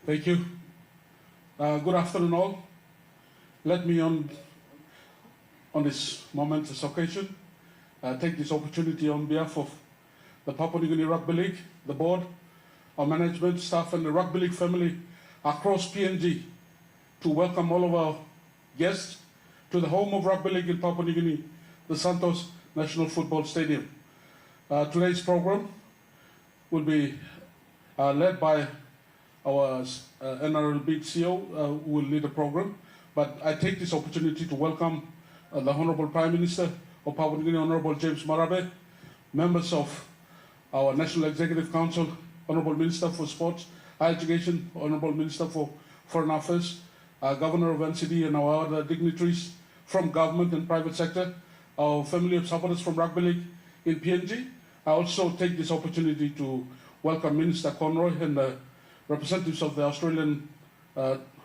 Thank you. Good afternoon all. Let me on this momentous occasion take this opportunity on behalf of the Papua New Guinea Rugby League, the board, our management, staff and the Rugby League family across PNG to welcome all of our guests to the home of Rugby League in Papua New Guinea, the Santos National Football Stadium. Today's program will be led by our NRL Beat CEO, who will lead the program. But I take this opportunity to welcome the Honourable Prime Minister of Papua New Guinea, Honourable James Marape, members of our National Executive Council, Honourable Minister for Sports, Higher Education, Honourable Minister for Foreign Affairs, Governor of NCD and our other dignitaries from government and private sector, our family of supporters from Rugby League in PNG. I also take this opportunity to welcome Minister Conroy and the representatives of the Australian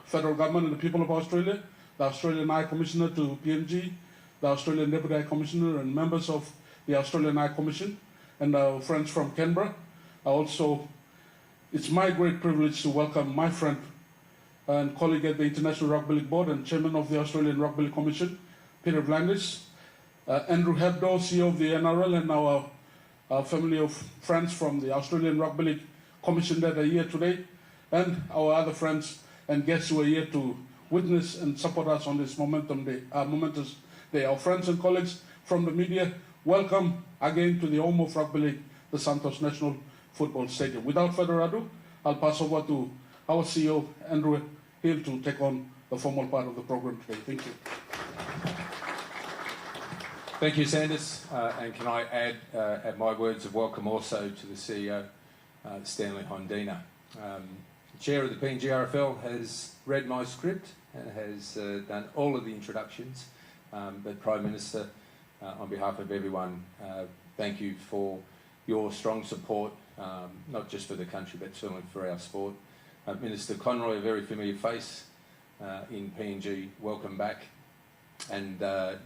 federal government and the people of Australia, the Australian High Commissioner to PNG, the Australian Deputy High Commissioner and members of the Australian High Commission, and our friends from Canberra. It's my great privilege to welcome my friend and colleague at the International Rugby League Board and Chairman of the Australian Rugby League Commission, Peter Vlandis, Andrew Hebdo, CEO of the NRL, and our family of friends from the Australian Rugby League Commission that are here today, and our other friends and guests who are here to witness and support us on this momentous day. Our friends and colleagues from the media, welcome again to the home of Rugby League, the Santos National Football Stadium. Without further ado, I'll pass over to our CEO, Andrew Hill, to take on the formal part of the program today. Thank you. Thank you, Sanders. And can I add my words of welcome also to the CEO, Stanley Hondina. Chair of the PNG NRL has read my script and has done all of the introductions. But Prime Minister, on behalf of everyone, thank you for your strong support, not just for the country, but certainly for our sport. Minister Conroy, a very familiar face in PNG, welcome back. And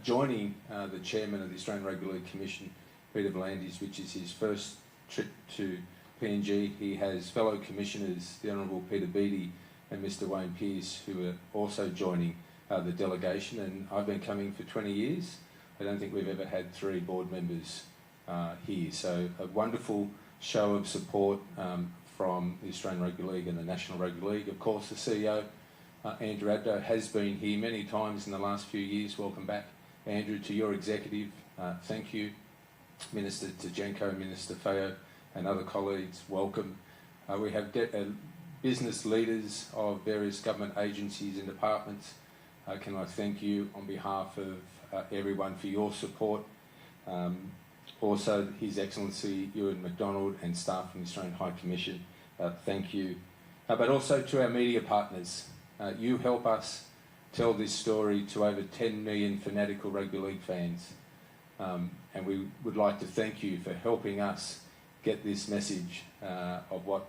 joining the Chairman of the Australian Rugby League Commission, Peter Vlandis, which is his first trip to PNG. He has fellow commissioners, the Honourable Peter Beattie and Mr Wayne Pearce, who are also joining the delegation. And I've been coming for 20 years. I don't think we've ever had 3 board members here. So a wonderful show of support from the Australian Rugby League and the National Rugby League. Of course, the CEO, Andrew Abdo, has been here many times in the last few years. Welcome back, Andrew, to your executive. Thank you. Minister Tajenko, Minister Feo, and other colleagues, welcome. We have business leaders of various government agencies and departments. Can I thank you on behalf of everyone for your support. Also, His Excellency Ewan MacDonald and staff from the Australian High Commission, thank you. But also to our media partners. You help us tell this story to over 10 million fanatical rugby league fans. And we would like to thank you for helping us get this message of what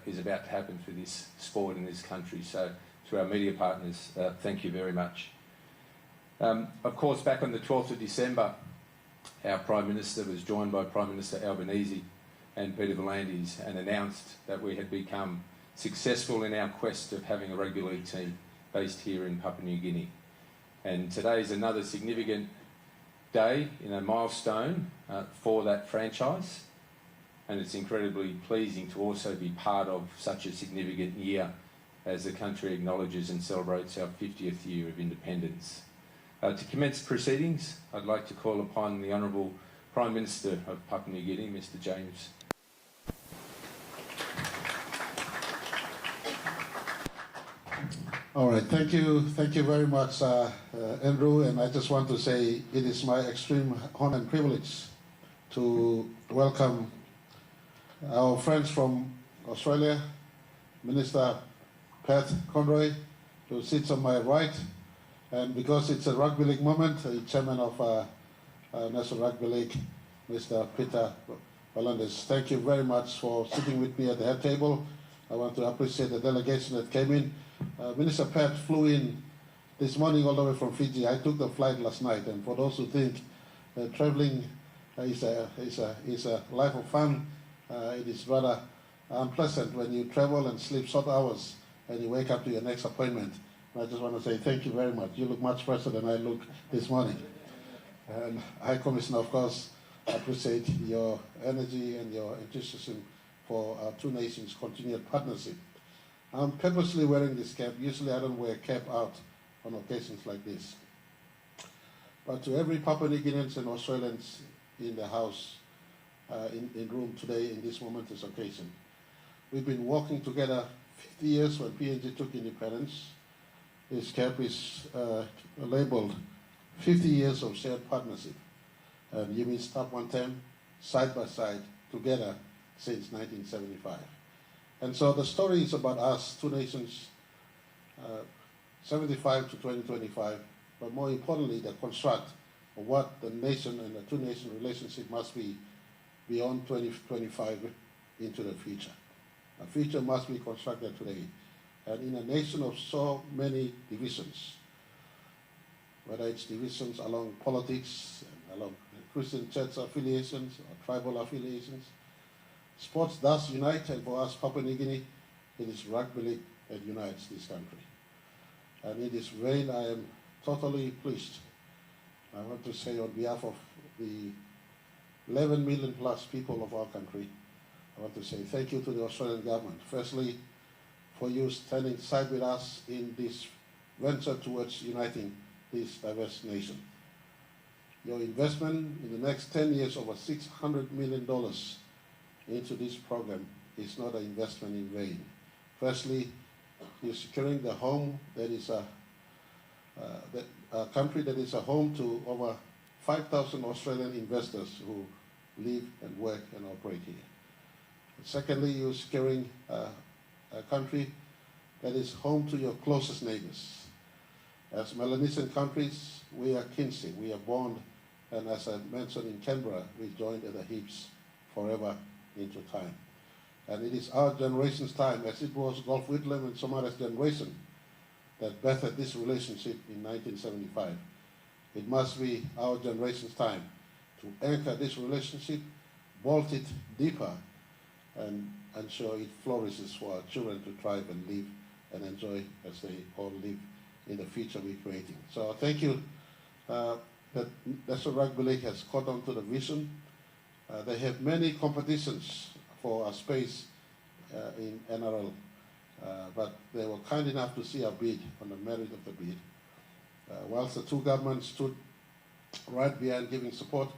is about to happen for this sport in this country. So to our media partners, thank you very much. Of course, back on the 12th of December, our Prime Minister was joined by Prime Minister Albanese and Peter Vlandis and announced that we had become successful in our quest of having a rugby league team based here in Papua New Guinea. And today is another significant day, a milestone for that franchise. And it's incredibly pleasing to also be part of such a significant year as the country acknowledges and celebrates our 50th year of independence. To commence proceedings, I'd like to call upon the Honourable Prime Minister of Papua New Guinea, Mr James. All right, thank you very much, Andrew, and I just want to say it is my extreme honor and privilege to welcome our friends from Australia, Minister Pat Conroy, who sits on my right, and because it's a rugby league moment, the Chairman of National Rugby League, Mr. Peter Vlandis. Thank you very much for sitting with me at the head table. I want to appreciate the delegation that came in. Minister Pat flew in this morning all the way from Fiji. I took the flight last night, and for those who think traveling is a life of fun, it is rather unpleasant when you travel and sleep short hours and you wake up to your next appointment. And I just want to say thank you very much. You look much fresher than I look this morning. And High Commissioner, of course, I appreciate your energy and your enthusiasm for our two nations' continued partnership. I'm purposely wearing this cap. Usually I don't wear a cap out on occasions like this. But to every Papua New Guineans and Australians in the House, in room today in this momentous occasion, we've been working together 50 years when PNG took independence. This cap is labeled 50 years of shared partnership. And you mean stop one term, side by side, together since 1975. And so the story is about us, two nations, 75 to 2025, but more importantly, the construct of what the nation and the two-nation relationship must be beyond 2025 into the future. A future must be constructed today. And in a nation of so many divisions, whether it's divisions along politics, along Christian church affiliations, or tribal affiliations, sports does unite, and for us, Papua New Guinea, it is rugby league that unites this country. And in this vein, I am totally pleased. I want to say on behalf of the 11 million plus people of our country, I want to say thank you to the Australian government. Firstly, for you standing side with us in this venture towards uniting this diverse nation. Your investment in the next 10 years, over $600 million into this program, is not an investment in vain. Firstly, you're securing the home that is a country that is a home to over 5,000 Australian investors who live and work and operate here. Secondly, you're securing a country that is home to your closest neighbors. As Melanesian countries, we are kinship, we are bond, and as I mentioned in Canberra, we joined at the hips forever into time. And it is our generation's time, as it was Golf Whitlam and Somara's generation, that bettered this relationship in 1975. It must be our generation's time to anchor this relationship, bolt it deeper, and ensure it flourishes for our children to thrive and live and enjoy as they all live in the future we're creating. So thank you that National Rugby League has caught on to the vision. They have many competitions for a space in NRL, but they were kind enough to see our bid on the merit of the bid. Whilst the two governments stood right behind giving support,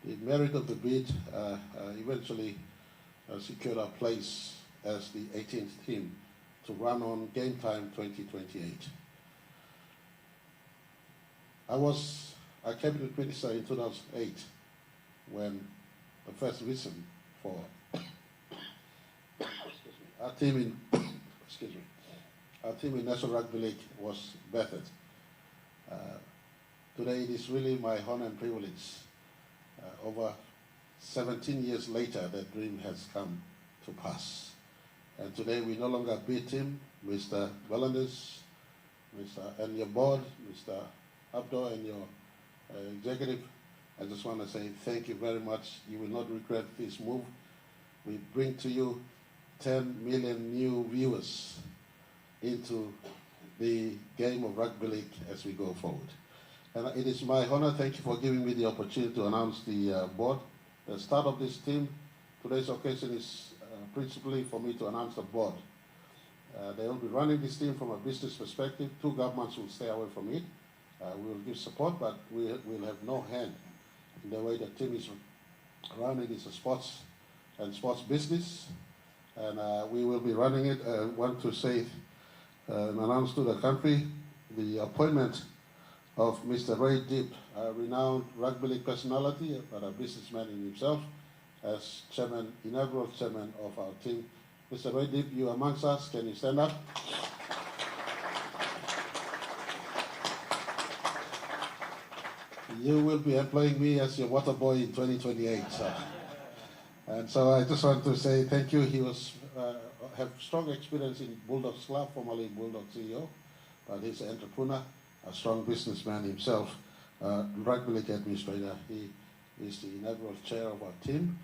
the merit of the bid eventually secured our place as the 18th team to run on Game Time 2028. I was a cabinet minister in 2008 when the first vision for our team in our team in National Rugby League was bettered. Today it is really my honor and privilege. Over 17 years later, that dream has come to pass. And today we no longer beat him, Mr. Wellenders, and your board, Mr. Abdo and your executive. I just want to say thank you very much. You will not regret this move. We bring to you 10 million new viewers into the game of rugby league as we go forward. And it is my honor, thank you for giving me the opportunity to announce the board. The start of this team, today's occasion is principally for me to announce the board. They will be running this team from a business perspective. Two governments will stay away from it. We will give support, but we will have no hand in the way the team is running. It's a sports and sports business, and we will be running it. I want to say and announce to the country the appointment of Mr. Ray Deep, a renowned rugby league personality, but a businessman in himself, as chairman, inaugural chairman of our team. Mr. Ray Deep, you amongst us, can you stand up? You will be employing me as your water boy in 2028. And so I just want to say thank you. He was have strong experience in Bulldogs Club, formerly Bulldogs CEO, but he's an entrepreneur, a strong businessman himself, rugby league administrator. He is the inaugural chair of our team.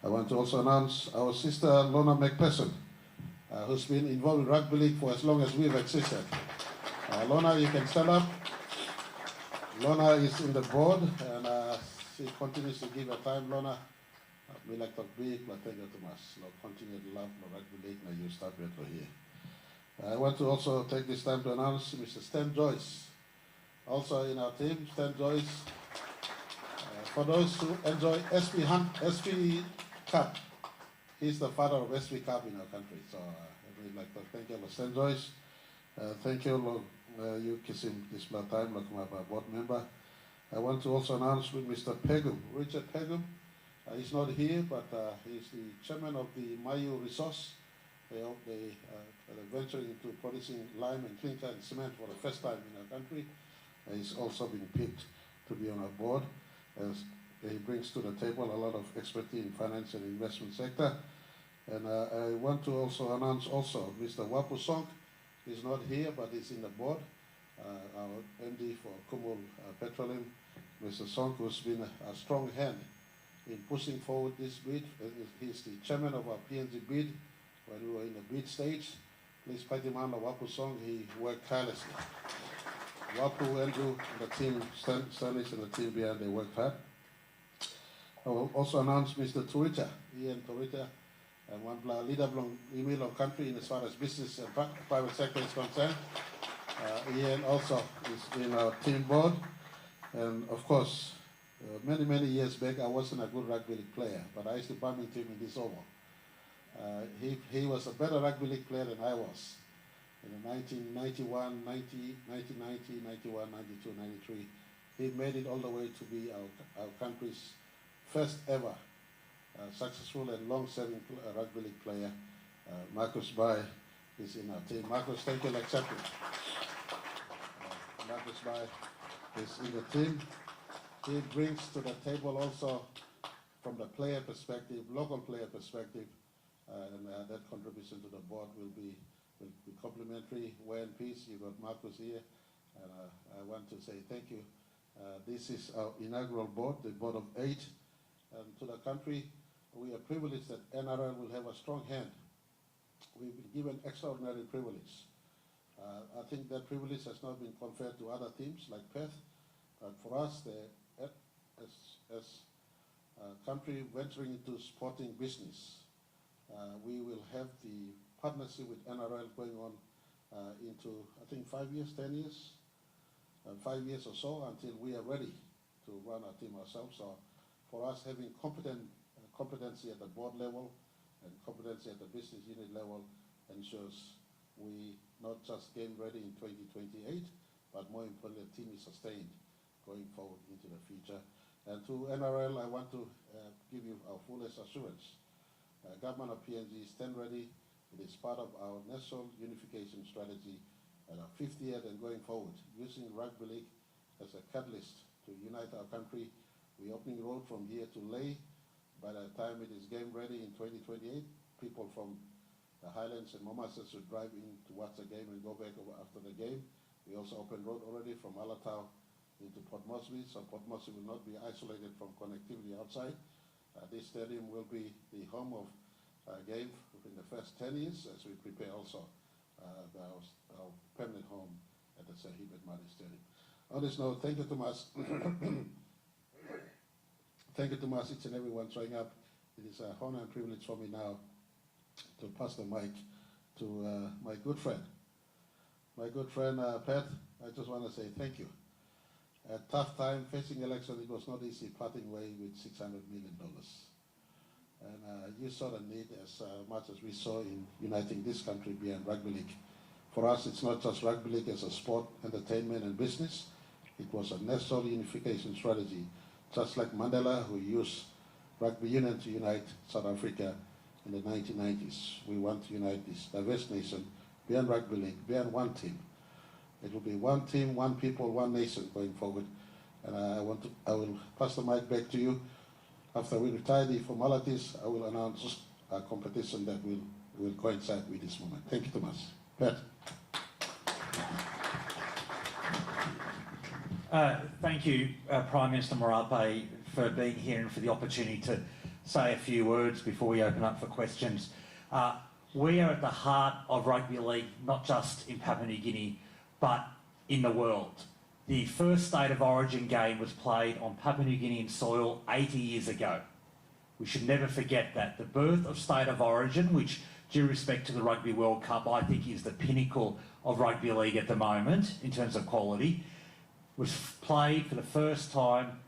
I want to also announce our sister Lorna McPherson, who's been involved in rugby league for as long as we've existed. Lorna, you can stand up. Lorna is in the board, and she continues to give her time. Lorna, we like to be, but thank you too much. Continue to love the rugby league, and you start with here. I want to also take this time to announce Mr. Stan Joyce, also in our team. Stan Joyce, for those who enjoy SP Cup, he's the father of SP Cup in our country. So I would like to thank you, Stan Joyce. Thank you, you kiss him this time, like my board member. I want to also announce with Mr. Pegum, Richard Pegum. He's not here, but he's the chairman of the Mayu Resource. They are venturing into producing lime and clinker and cement for the first time in our country. He's also been picked to be on our board, as he brings to the table a lot of expertise in finance and investment sector. And I want to also announce also Mr. Wapu Song. He's not here, but he's in the board. Our MD for Kumul Petroleum, Mr. Song, who's been a strong hand in pushing forward this bid. He's the chairman of our PNG bid when we were in the bid stage. Please pay him on the Wapu Song. He worked tirelessly. Wapu, Andrew, and the team, Stanley and the team behind, they worked hard. I will also announce Mr. Turita, Ian Turita, and one leader from the country in as far as business and private sector is concerned. Ian also is in our team board. And of course, many years back, I wasn't a good rugby league player, but I used to bump into him in this oval. He was a better rugby league player than I was. In 1991, 1990, 91, 92, 93, he made it all the way to be our country's first ever successful and long-serving rugby league player. Marcus Bai is in our team. Marcus, thank you for accepting. Marcus Bai is in the team. He brings to the table also, from the player perspective, local player perspective, and that contribution to the board will be complimentary. Wear in peace. You've got Marcus here, and I want to say thank you. This is our inaugural board, the board of 8. And to the country, we are privileged that NRL will have a strong hand. We've been given extraordinary privilege. I think that privilege has not been conferred to other teams like Perth, but for us, as a country venturing into sporting business, we will have the partnership with NRL going on into, I think, 5 years, 10 years, 5 years or so until we are ready to run our team ourselves. So for us, having competency at the board level and competency at the business unit level ensures we not just game ready in 2028, but more importantly, the team is sustained going forward into the future. And to NRL, I want to give you our fullest assurance. Government of PNG stand ready. It is part of our national unification strategy at our 5th year and going forward, using rugby league as a catalyst to unite our country. We're opening road from here to Lae. By the time it is game ready in 2028, people from the Highlands and Mombasa should drive in to watch the game and go back after the game. We also opened road already from Alatau into Port Moresby, so Port Moresby will not be isolated from connectivity outside. This stadium will be the home of game in the first 10 years as we prepare also our permanent home at the Sahib Edmadi Stadium. On this note, thank you to us. Thank you to us, each and everyone showing up. It is an honor and privilege for me now to pass the mic to my good friend. My good friend, Pat, I just want to say thank you. A tough time facing election, it was not easy parting way with $600 million. And you saw the need as much as we saw in uniting this country behind rugby league. For us, it's not just rugby league as a sport, entertainment and business. It was a national unification strategy, just like Mandela, who used rugby union to unite South Africa in the 1990s. We want to unite this diverse nation behind rugby league, behind one team. It will be one team, one people, one nation going forward. And I will pass the mic back to you. After we retire the formalities, I will announce a competition that will coincide with this moment. Thank you so much. Pat. Thank you, Prime Minister Marape, for being here and for the opportunity to say a few words before we open up for questions. we are at the heart of rugby league, not just in Papua New Guinea, but in the world. The first State of Origin game was played on Papua New Guinean soil 80 years ago. We should never forget that. The birth of State of Origin, which, due respect to the Rugby World Cup, I think is the pinnacle of rugby league at the moment in terms of quality, was played for the first time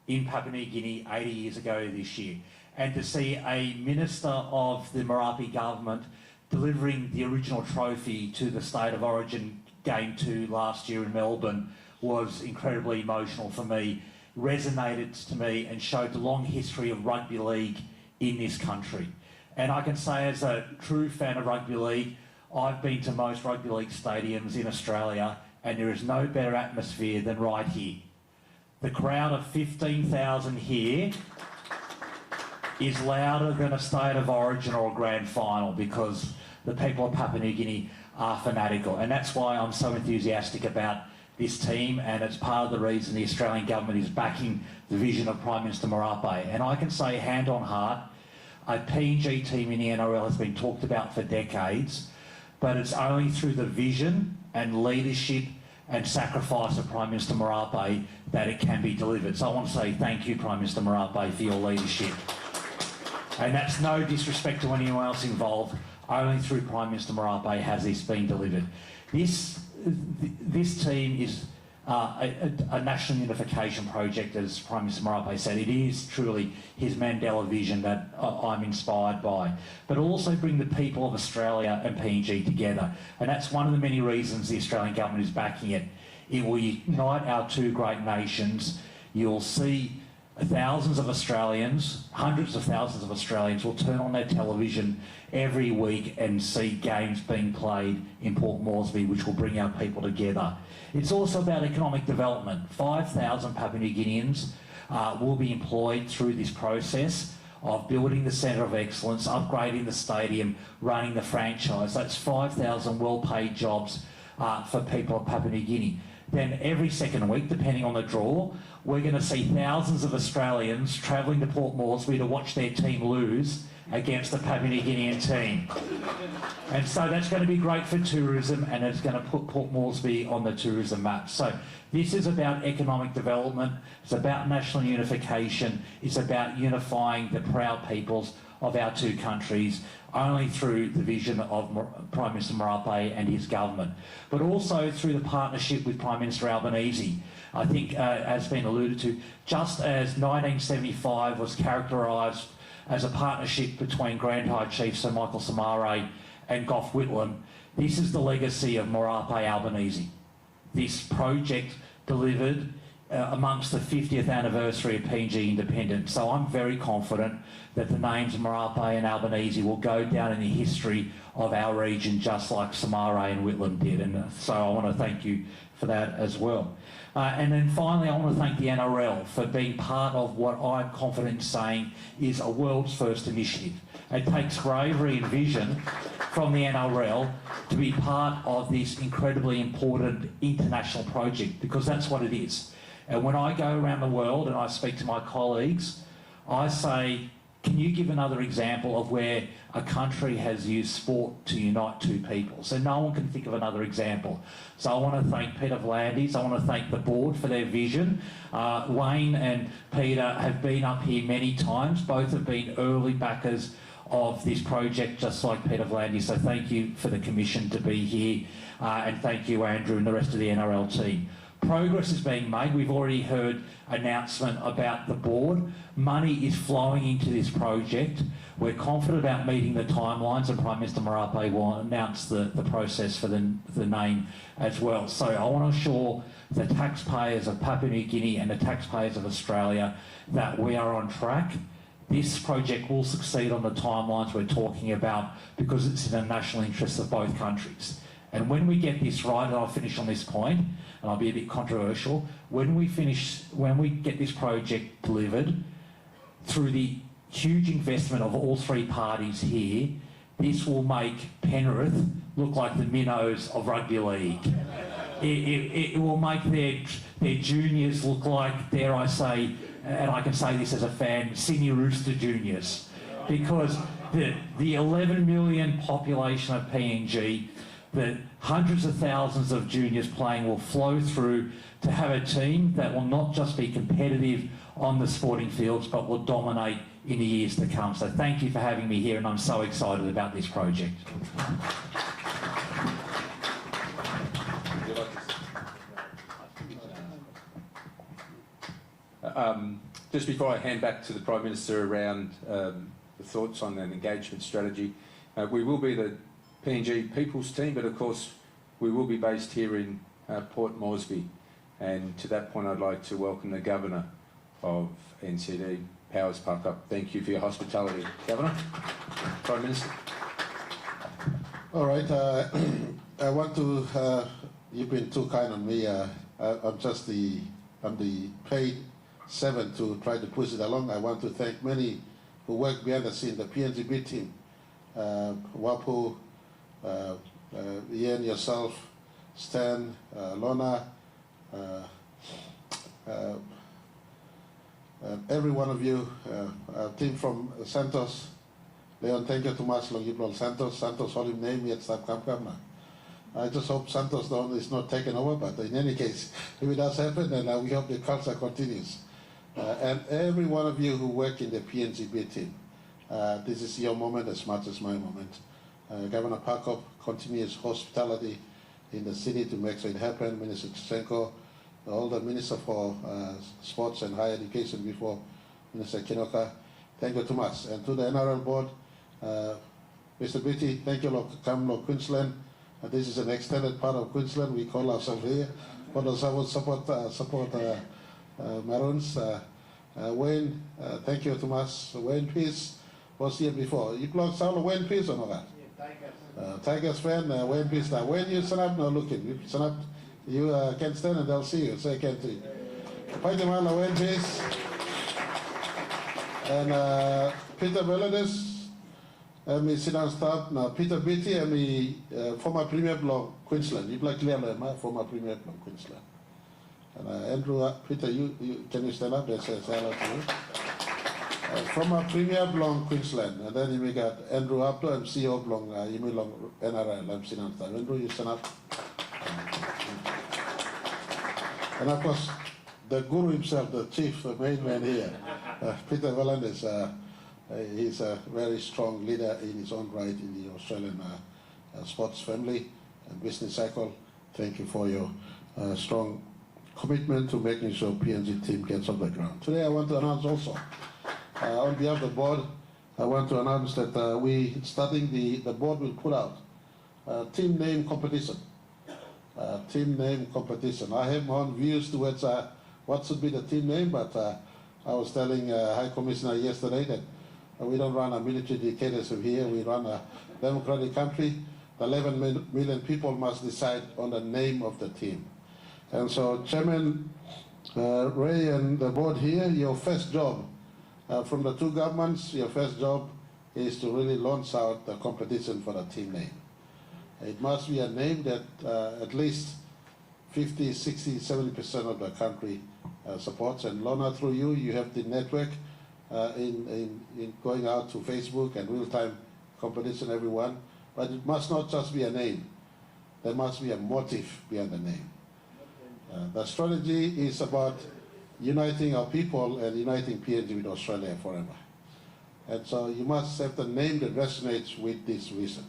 in Papua New Guinea 80 years ago this year. And to see a minister of the Marape government delivering the original trophy to the State of Origin Game 2 last year in Melbourne was incredibly emotional for me, resonated to me and showed the long history of rugby league in this country. And I can say, as a true fan of rugby league, I've been to most rugby league stadiums in Australia and there is no better atmosphere than right here. The crowd of 15,000 here is louder than a State of Origin or a grand final because the people of Papua New Guinea are fanatical. And that's why I'm so enthusiastic about this team, and it's part of the reason the Australian government is backing the vision of Prime Minister Marape. And I can say, hand on heart, a PNG team in the NRL has been talked about for decades, but it's only through the vision and leadership and sacrifice of Prime Minister Marape that it can be delivered. So I want to say thank you, Prime Minister Marape, for your leadership. And that's no disrespect to anyone else involved. Only through Prime Minister Marape has this been delivered. This team is a national unification project, as Prime Minister Marape said. It is truly his Mandela vision that I'm inspired by. But also bring the people of Australia and PNG together. And that's one of the many reasons the Australian government is backing it. It will unite our two great nations. You'll see thousands of Australians, hundreds of thousands of Australians will turn on their television every week and see games being played in Port Moresby, which will bring our people together. It's also about economic development. 5,000 Papua New Guineans will be employed through this process of building the Centre of Excellence, upgrading the stadium, running the franchise. That's 5,000 well-paid jobs for people of Papua New Guinea. Then every second week, depending on the draw, we're going to see thousands of Australians travelling to Port Moresby to watch their team lose against the Papua New Guinean team. And so that's going to be great for tourism, and it's going to put Port Moresby on the tourism map. So this is about economic development, it's about national unification, it's about unifying the proud peoples of our two countries only through the vision of Prime Minister Marape and his government, but also through the partnership with Prime Minister Albanese. I think, as been alluded to, just as 1975 was characterised as a partnership between Grand High Chief Sir Michael Samare and Gough Whitlam, this is the legacy of Marape Albanese. This project delivered amongst the 50th anniversary of PNG independence. So I'm very confident that the names Marape and Albanese will go down in the history of our region just like Samare and Whitlam did. And so I want to thank you for that as well. And then finally, I want to thank the NRL for being part of what I'm confident in saying is a world's first initiative. It takes bravery and vision from the NRL to be part of this incredibly important international project, because that's what it is. And when I go around the world and I speak to my colleagues, I say, can you give another example of where a country has used sport to unite two people? So no one can think of another example. So I want to thank Peter V'landys, I want to thank the board for their vision. Wayne and Peter have been up here many times. Both have been early backers of this project, just like Peter V'landys. So thank you for the commission to be here. And thank you, Andrew, and the rest of the NRL team. Progress is being made. We've already heard announcement about the board. Money is flowing into this project. We're confident about meeting the timelines, and Prime Minister Marape will announce the process for the name as well. So I want to assure the taxpayers of Papua New Guinea and the taxpayers of Australia that we are on track. This project will succeed on the timelines we're talking about because it's in the national interest of both countries. And when we get this right, and I'll finish on this point, and I'll be a bit controversial, when we get this project delivered, through the huge investment of all three parties here, this will make Penrith look like the minnows of rugby league. It will make their juniors look like, dare I say, and I can say this as a fan, Sydney Rooster juniors. because the 11 million population of PNG, the hundreds of thousands of juniors playing will flow through to have a team that will not just be competitive on the sporting fields, but will dominate in the years to come. So thank you for having me here, and I'm so excited about this project. Just before I hand back to the Prime Minister around the thoughts on an engagement strategy, we will be the PNG People's Team, but of course we will be based here in Port Moresby. And to that point, I'd like to welcome the Governor of NCD, Powers Puckup. Thank you for your hospitality, Governor. Prime Minister. All right. I want to. You've been too kind on me. I'm the paid servant to try to push it along. I want to thank many who work behind the scene. The PNGB team, Wapu, Ian, yourself, Stan, Lorna. Every one of you, our team from Santos, Leon, thank you too much, Long Santos, hold him name yet, stop come. I just hope Santos is not taken over, but in any case, if it does happen, then we hope the culture continues. And every one of you who work in the PNGB team, this is your moment as much as my moment. Governor Pakop continues hospitality in the city to make sure it happen. Minister Tsenko, all the Minister for Sports and Higher Education before, Minister Kinoka, thank you too much. And to the NRL board, Mr. Beatty, thank you, Lord Queensland. This is an extended part of Queensland. We call ourselves here. For those who would support Maroons. Wayne, thank you too much. Wayne Peace was here before. You belong to Wayne Peace or not? Yeah, Tigers fan, Wayne Peace. Now, when you stand up, no looking. You stand up, you can stand and they'll see you. Say, can't see. Paitamala, Wayne Peace. And Peter Belladis. Me sit down staff now. Peter Beatty, me former Premier Bloc Queensland. You like clearly, former Premier Bloc Queensland. And Andrew, Peter, can you stand up? They say hello to you. Former Premier Bloc Queensland, and then we got Andrew Abdo, I'm CEO Bloc, Long NRL. I'm sitting down staff. Andrew, you stand up. And of course, the guru himself, the chief, the main man here, Peter Vallandis. He's a very strong leader in his own right in the Australian sports family and business cycle. Thank you for your strong commitment to making sure PNG team gets off the ground. Today I want to announce also, on behalf of the board, I want to announce that the board will put out team name competition. Team name competition. I have my own views towards what should be the team name, but I was telling High Commissioner yesterday that we don't run a military dictatorship here. We run a democratic country. The 11 million people must decide on the name of the team. And so, Chairman Ray and the board here, your first job from the two governments, your first job is to really launch out the competition for the team name. It must be a name that at least 50, 60, 70% of the country supports. And Lorna, through you, you have the network in going out to Facebook and real-time competition, everyone. But it must not just be a name. There must be a motive behind the name. The strategy is about uniting our people and uniting PNG with Australia forever. And so you must have the name that resonates with this vision.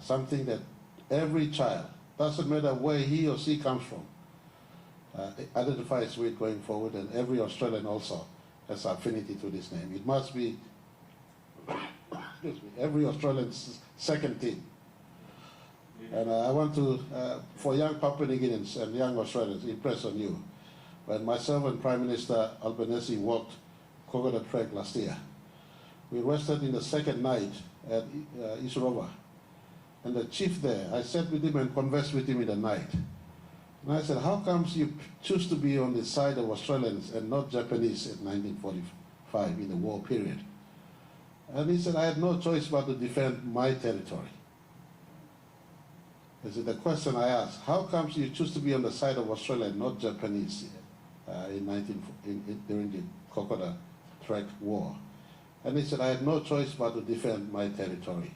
Something that every child, doesn't matter where he or she comes from, identifies with going forward, and every Australian also has affinity to this name. It must be every Australian's second team. And I want to, for young Papua New Guineans and young Australians, impress on you. When myself and Prime Minister Albanese walked Kokoda Track last year, we rested in the second night at Isarova. And the chief there, I sat with him and conversed with him in the night. And I said, how comes you choose to be on the side of Australians and not Japanese in 1945 in the war period? And he said, I had no choice but to defend my territory. This is the question I asked. How comes you choose to be on the side of Australia and not Japanese during the Kokoda Track War? And he said, I had no choice but to defend my territory.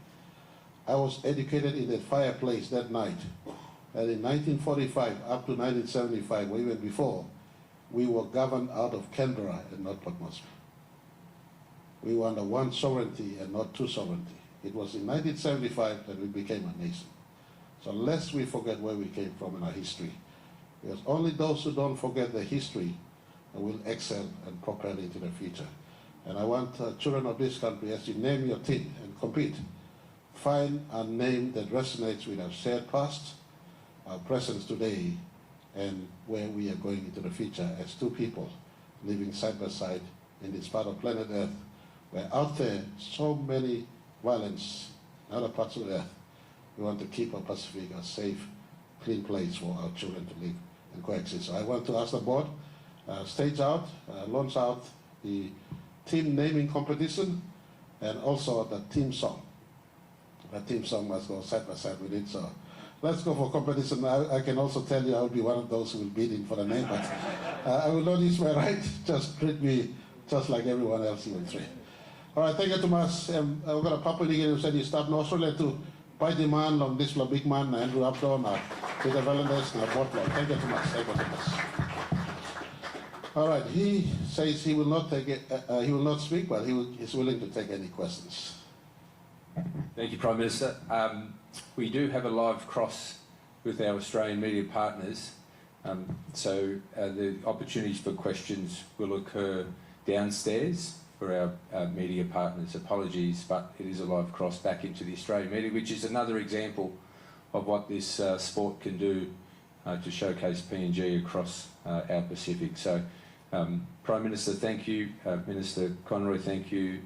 I was educated in a fireplace that night. And in 1945 up to 1975, or even before, we were governed out of Canberra and not Port Moresby. We were under one sovereignty and not two sovereignty. It was in 1975 that we became a nation. So lest we forget where we came from in our history, because only those who don't forget their history will excel and propel into the future. And I want children of this country, as you name your team and compete, find a name that resonates with our shared past, our presence today, and where we are going into the future as two people living side by side in this part of planet Earth, where out there so many violence in other parts of the earth. We want to keep our Pacific a safe, clean place for our children to live and coexist. So I want to ask the board, stage out, launch out the team naming competition and also the team song. The team song must go side by side with it. So let's go for competition. I can also tell you I'll be one of those who will bid in for the name, but I will not use my right. Just treat me just like everyone else you will treat. All right, thank you, Thomas. I've got a couple of said you start in Australia to buy the man on this big man, Andrew Upton, Peter Valandes, and Botlow. Thank you, Thomas. Thank you, Thomas. All right, he says he will not take it, he will not speak, but he's willing to take any questions. Thank you, Prime Minister. We do have a live cross with our Australian media partners, so the opportunities for questions will occur downstairs for our media partners. Apologies, but it is a live cross back into the Australian media, which is another example of what this sport can do to showcase PNG across our Pacific. So, Prime Minister, thank you. Minister Conroy, thank you.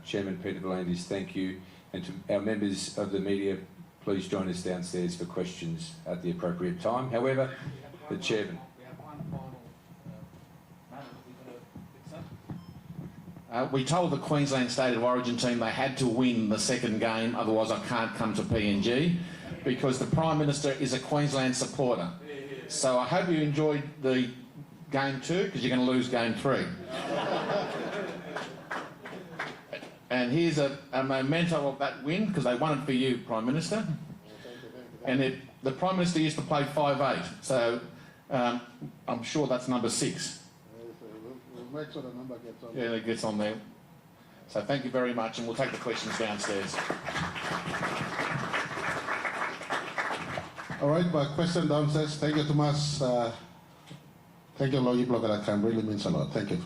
Chairman Peter Valandis, thank you. And to our members of the media, please join us downstairs for questions at the appropriate time. However, the Chairman. We told the Queensland State of Origin team they had to win the second game, otherwise I can't come to PNG, because the Prime Minister is a Queensland supporter. So I hope you enjoyed the game 2, because you're going to lose game 3. And here's a memento of that win, because they won it for you, Prime Minister. And the Prime Minister used to play 5'8", so I'm sure that's number 6. We'll make sure the number gets on. Yeah, it gets on there. So thank you very much, and we'll take the questions downstairs. All right, my question downstairs. Thank you, Thomas. Thank you, Logie Blogger. That can really means a lot. Thank you.